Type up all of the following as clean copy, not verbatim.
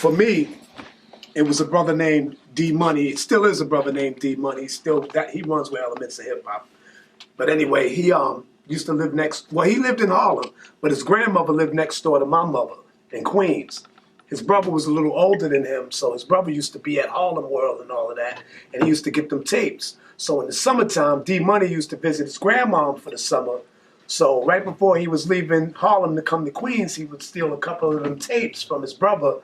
for me, it was a brother named DMoney. It still is a brother named DMoney. Still, that he runs with Elements of Hip Hop. But anyway, he used to live next. Well, he lived in Harlem, but his grandmother lived next door to my mother in Queens. His brother was a little older than him, so his brother used to be at Harlem World and all of that, and he used to get them tapes. So in the summertime, D-Money used to visit his grandma for the summer. So right before he was leaving Harlem to come to Queens, he would steal a couple of them tapes from his brother,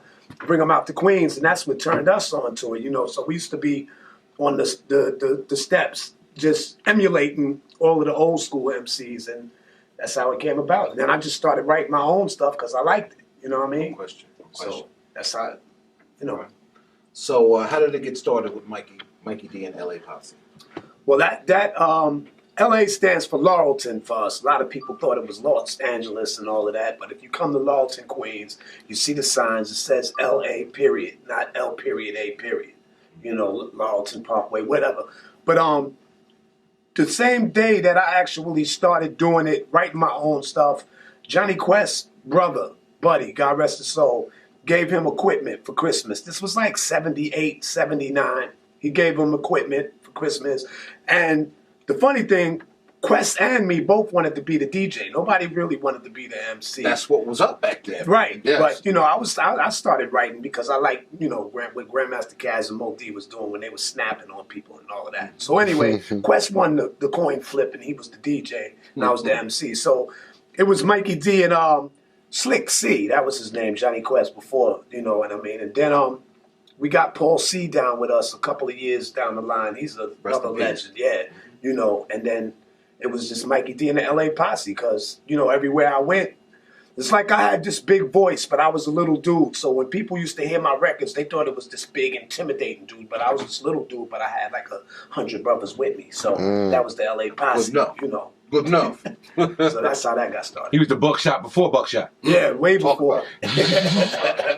bring them out to Queens, and that's what turned us on to it, you know. So we used to be on the steps, just emulating all of the old school MCs, and that's how it came about. And then I just started writing my own stuff because I liked it, you know what I mean? No question. So that's how, you know. Right. So how did it get started with Mikey D and LA Posse? Well, that LA stands for Laurelton for us. A lot of people thought it was Los Angeles and all of that, but if you come to Laurelton Queens, you see the signs. It says LA period, not L period A period. You know, Laurelton Parkway, whatever. But the same day that I actually started doing it, writing my own stuff, Johnny Quest's brother, Buddy, God rest his soul, gave him equipment for Christmas. This was like 78, 79. He gave him equipment for Christmas. And the funny thing, Quest and me both wanted to be the DJ. Nobody really wanted to be the MC. That's what was up back then. Right. Yes. But, you know, I started writing because I like, you know, what Grandmaster Caz and Mo D was doing when they were snapping on people and all of that. So anyway, Quest won the coin flip and he was the DJ and I was the MC. So it was Mikey D and Slick C, that was his name, Johnny Quest, before, you know what I mean? And then we got Paul C down with us a couple of years down the line. He's another legend, yeah, you know. And then it was just Mikey D and the LA Posse because, you know, everywhere I went, it's like I had this big voice, but I was a little dude. So when people used to hear my records, they thought it was this big, intimidating dude, but I was this little dude, but I had like 100 brothers with me. So that was the LA Posse, you know. Good enough. So that's how that got started. He was the Buckshot before Buckshot. Yeah, way before.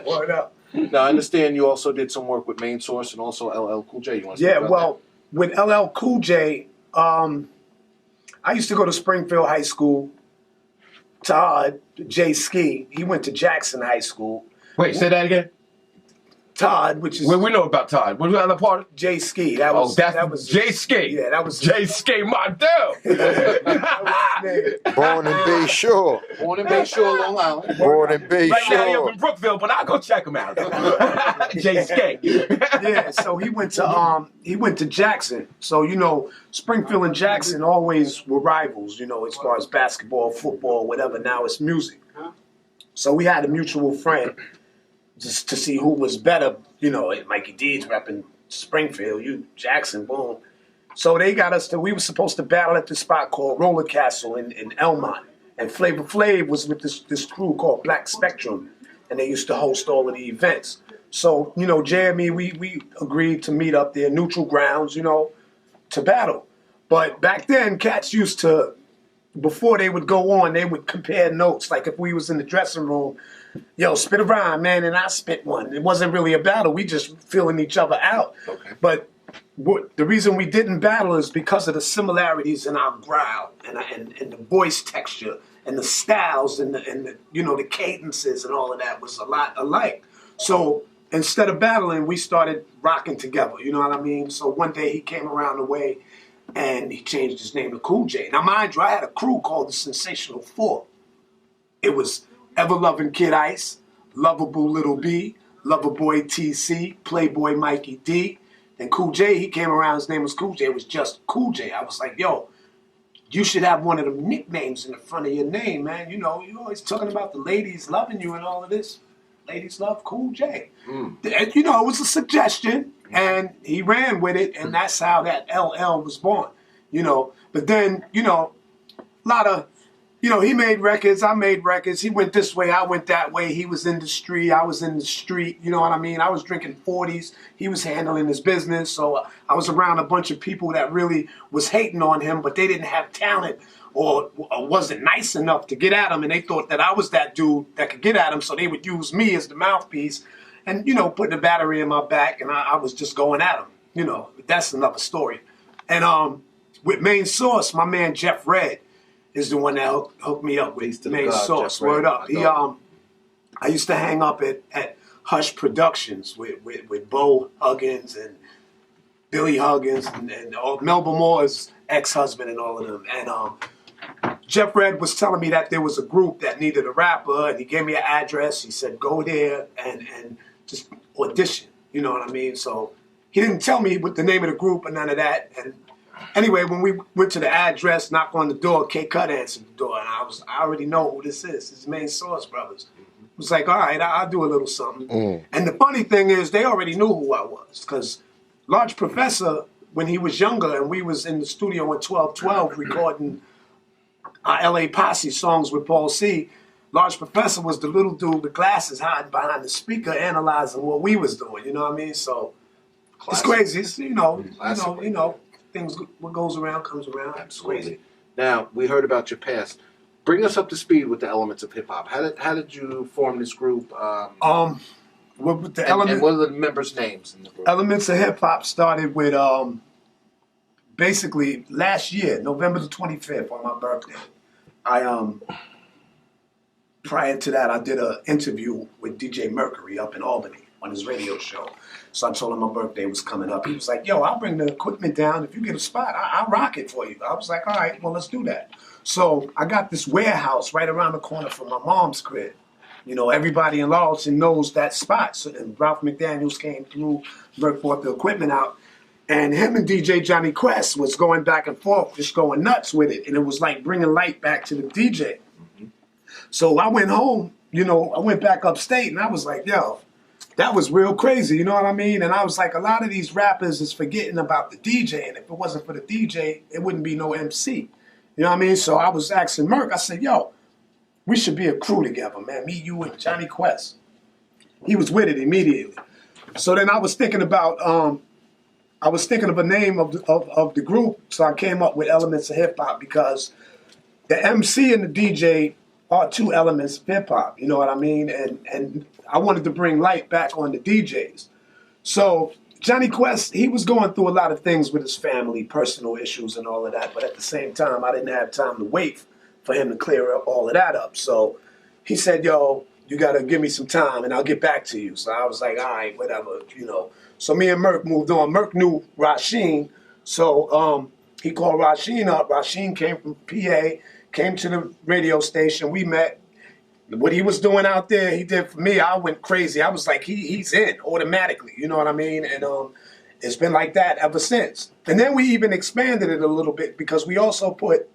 Word up. Now, I understand you also did some work with MainSource and also LL.Cool.J. You want to speak about well, with LL.Cool.J, I used to go to Springfield High School. Todd, J. Ski, he went to Jackson High School. Wait, say that again? Todd, which is... Well, we know about Todd. What was the other part? J. Ski. That was J. Ski. Yeah, that was... J. Ski, my dude. Born in Bay Shore. Born in Bay Shore, Long Island. Born in Bay Right Shore. now he up in Brookville, but I'll go check him out. J. Ski. Yeah, so he went to Jackson. So, you know, Springfield and Jackson always were rivals, you know, as far as basketball, football, whatever. Now it's music. So we had a mutual friend just to see who was better. You know, Mikey D's repping Springfield, you Jackson, boom. So they got us we were supposed to battle at this spot called Roller Castle in Elmont. And Flavor Flav was with this crew called Black Spectrum. And they used to host all of the events. So, you know, Jay and me, we agreed to meet up there, neutral grounds, you know, to battle. But back then, cats used to, before they would go on, they would compare notes. Like if we was in the dressing room, yo, spit a rhyme, man, and I spit one. It wasn't really a battle. We just feeling each other out. Okay. But the reason we didn't battle is because of the similarities in our growl and the voice texture and the styles and the you know, the cadences and all of that was a lot alike. So instead of battling, we started rocking together. You know what I mean? So one day he came around the way and he changed his name to Cool J. Now, mind you, I had a crew called the Sensational Four. It was Ever-Loving Kid Ice, Lovable Little B, Loverboy TC, Playboy Mikey D. And Cool J, he came around, his name was Cool J. It was just Cool J. I was like, yo, you should have one of them nicknames in the front of your name, man. You know, you're always talking about the ladies loving you and all of this. Ladies love Cool J. And, you know, it was a suggestion, and he ran with it, and that's how that LL was born, you know. But then, you know, a lot of, you know, he made records, I made records. He went this way, I went that way. He was in the street, I was in the street, you know what I mean? I was drinking 40s, he was handling his business, so I was around a bunch of people that really was hating on him, but they didn't have talent or wasn't nice enough to get at him, and they thought that I was that dude that could get at him, so they would use me as the mouthpiece and, you know, putting a battery in my back, and I was just going at him, you know. That's another story. And with MainSource, my man Jeff Red is the one that hooked me up with MainSource. Word up. He, I used to hang up at Hush Productions with Bo Huggins and Billy Huggins and Melba Moore's ex-husband and all of them. And Jeff Red was telling me that there was a group that needed a rapper, and he gave me an address. He said, go there and just audition. You know what I mean? So he didn't tell me what the name of the group or none of that. And anyway, when we went to the address, knocked on the door, K Cut answered the door, and I already know who this is. It's MainSource brothers. It was like, all right, I'll do a little something. And the funny thing is, they already knew who I was, because Large Professor, when he was younger, and we was in the studio in 1212 recording our LA Posse songs with Paul C. Large Professor was the little dude with glasses hiding behind the speaker, analyzing what we was doing. You know what I mean? So it's crazy. It's, you know, things, what goes around comes around. Absolutely. It's crazy. Now, we heard about your past. Bring us up to speed with the elements of hip hop. How did you form this group? With the and what are the members' names in the group? Elements of Hip Hop started with basically last year, November the 25th, on my birthday. Prior to that, I did an interview with DJ Mercury up in Albany on his radio show. So I told him my birthday was coming up. He was like, yo, I'll bring the equipment down. If you get a spot, I'll rock it for you. I was like, all right, well, let's do that. So I got this warehouse right around the corner from my mom's crib. You know, everybody in Laurelton knows that spot. So and Ralph McDaniels came through, Merc brought the equipment out. And him and DJ Johnny Quest was going back and forth, just going nuts with it. And it was like bringing light back to the DJ. So I went home, you know, I went back upstate and I was like, yo, that was real crazy, you know what I mean? And I was like, a lot of these rappers is forgetting about the DJ. And if it wasn't for the DJ, it wouldn't be no MC. You know what I mean? So I was asking Merc, I said, yo, we should be a crew together, man. Me, you, and Johnny Quest. He was with it immediately. So then I was thinking about, a name of the group. So I came up with Elements of Hip Hop because the MC and the DJ are two elements of hip hop. You know what I mean? And I wanted to bring light back on the DJs. So Johnny Quest, he was going through a lot of things with his family, personal issues and all of that. But at the same time, I didn't have time to wait for him to clear all of that up. So he said, yo, you got to give me some time and I'll get back to you. So I was like, all right, whatever, you know. So me and Merc moved on. Merc knew Rasheen. So he called Rasheen up. Rasheen came from PA, came to the radio station. We met. What he was doing out there, he did for me. I went crazy. I was like, he's in automatically. You know what I mean? And it's been like that ever since. And then we even expanded it a little bit because we also put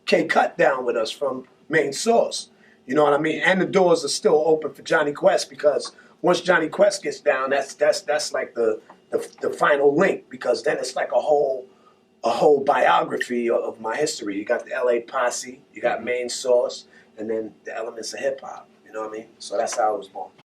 K Cut down with us from MainSource. You know what I mean? And the doors are still open for Johnny Quest because once Johnny Quest gets down, that's like the final link because then it's like a whole biography of my history. You got the LA Posse, you got MainSource, and then the Elements of Hip Hop. You know what I mean? So that's how I was born.